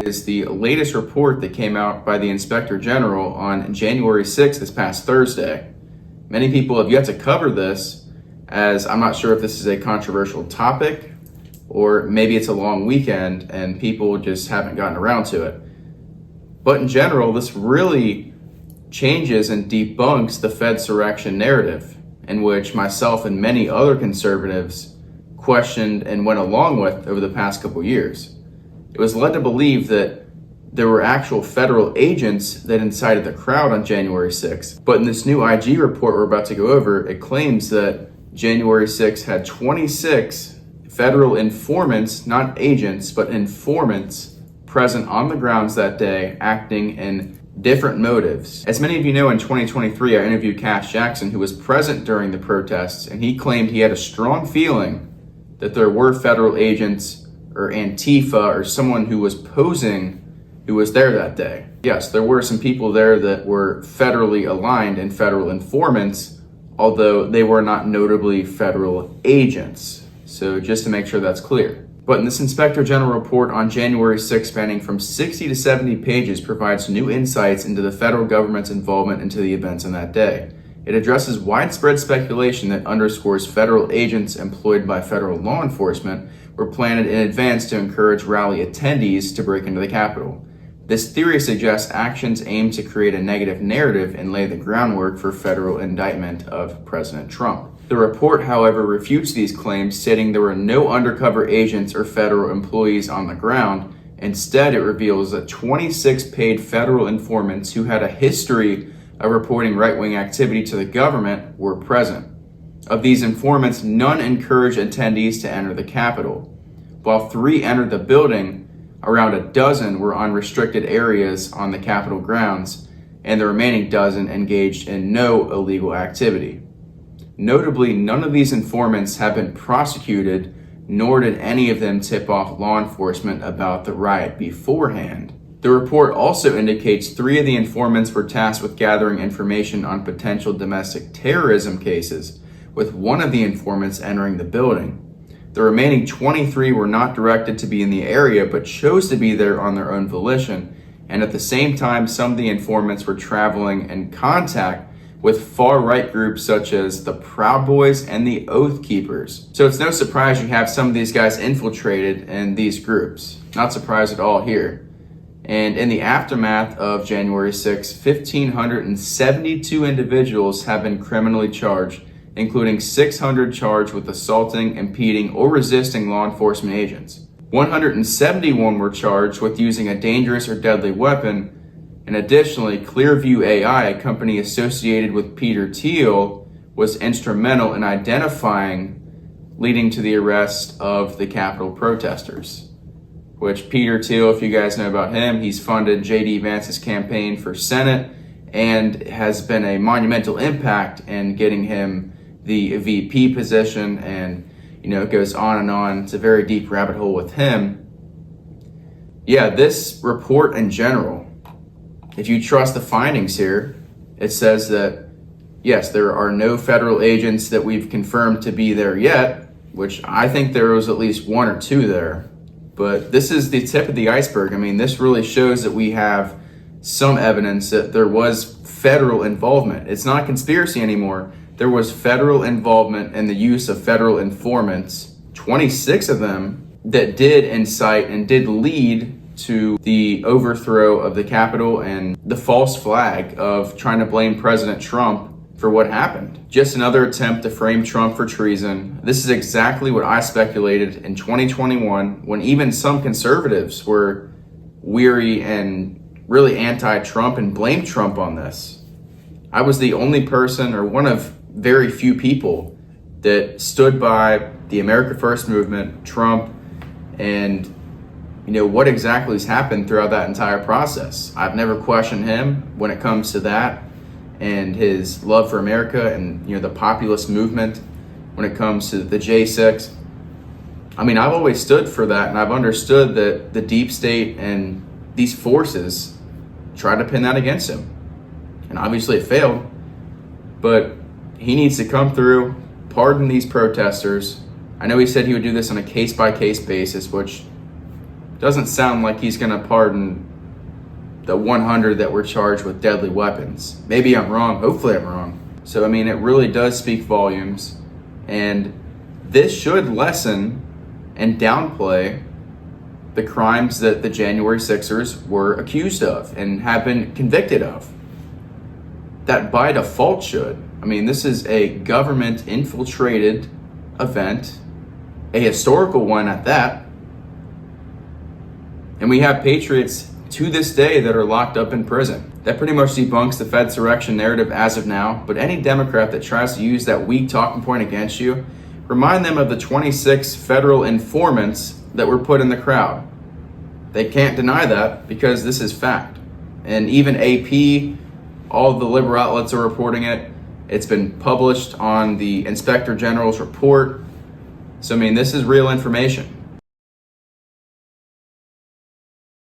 is the latest report that came out by the Inspector General on January 6th, this past Thursday. Many people have yet to cover this, as I'm not sure if this is a controversial topic or maybe it's a long weekend and people just haven't gotten around to it. But in general, this really changes and debunks the Fedsurrection narrative, in which myself and many other conservatives questioned and went along with over the past couple years. It was led to believe that there were actual federal agents that incited the crowd on January 6th. But in this new IG report we're about to go over, it claims that January 6th had 26 federal informants, not agents, but informants present on the grounds that day, acting in different motives. As many of you know, in 2023, I interviewed Cash Jackson, who was present during the protests, and he claimed he had a strong feeling that there were federal agents or Antifa or someone who was posing who was there that day. Yes, there were some people there that were federally aligned and federal informants, although they were not notably federal agents. So just to make sure that's clear. But in this Inspector General report on January 6th, spanning from 60 to 70 pages, provides new insights into the federal government's involvement into the events on that day. It addresses widespread speculation that underscores federal agents employed by federal law enforcement were planned in advance to encourage rally attendees to break into the Capitol. This theory suggests actions aimed to create a negative narrative and lay the groundwork for federal indictment of President Trump. The report, however, refutes these claims, stating there were no undercover agents or federal employees on the ground. Instead, it reveals that 26 paid federal informants who had a history of reporting right-wing activity to the government were present. Of these informants, none encouraged attendees to enter the Capitol. While 3 entered the building, around a dozen were on restricted areas on the Capitol grounds, and the remaining dozen engaged in no illegal activity. Notably, none of these informants have been prosecuted, nor did any of them tip off law enforcement about the riot beforehand. The report also indicates 3 of the informants were tasked with gathering information on potential domestic terrorism cases, with 1 of the informants entering the building. The remaining 23 were not directed to be in the area, but chose to be there on their own volition, and at the same time, some of the informants were traveling in contact with far-right groups such as the Proud Boys and the Oath Keepers. So it's no surprise you have some of these guys infiltrated in these groups. Not surprised at all here. And in the aftermath of January 6, 1,572 individuals have been criminally charged, including 600 charged with assaulting, impeding, or resisting law enforcement agents. 171 were charged with using a dangerous or deadly weapon, and additionally, Clearview AI, a company associated with Peter Thiel, was instrumental in identifying, leading to the arrest of the Capitol protesters. Which Peter Thiel, if you guys know about him, he's funded J.D. Vance's campaign for Senate and has been a monumental impact in getting him the VP position, and it goes on and on. It's a very deep rabbit hole with him. Yeah, this report in general, if you trust the findings here, it says that yes, there are no federal agents that we've confirmed to be there yet, which I think there was at least 1 or 2 there. But this is the tip of the iceberg. I mean, this really shows that we have some evidence that there was federal involvement. It's not conspiracy anymore. There was federal involvement in the use of federal informants, 26 of them, that did incite and did lead to the overthrow of the Capitol and the false flag of trying to blame President Trump for what happened. Just another attempt to frame Trump for treason. This is exactly what I speculated in 2021, when even some conservatives were weary and really anti-Trump and blamed Trump on this. I was the only person, or one of very few people, that stood by the America First movement, Trump, and what exactly has happened throughout that entire process. I've never questioned him when it comes to that and his love for America and the populist movement when it comes to the J6. I mean, I've always stood for that, and I've understood that the deep state and these forces tried to pin that against him. And obviously it failed, but he needs to come through, pardon these protesters. I know he said he would do this on a case-by-case basis, which Doesn't sound like he's going to pardon the 100 that were charged with deadly weapons. Maybe I'm wrong. Hopefully I'm wrong. So, I mean, it really does speak volumes. And this should lessen and downplay the crimes that the January 6ers were accused of and have been convicted of. That by default should. I mean, this is a government-infiltrated event, a historical one at that. And we have patriots to this day that are locked up in prison. That pretty much debunks the Fedsurrection narrative as of now, but any Democrat that tries to use that weak talking point against you, remind them of the 26 federal informants that were put in the crowd. They can't deny that because this is fact. And even AP, all the liberal outlets are reporting it. It's been published on the Inspector General's report. So, I mean, this is real information.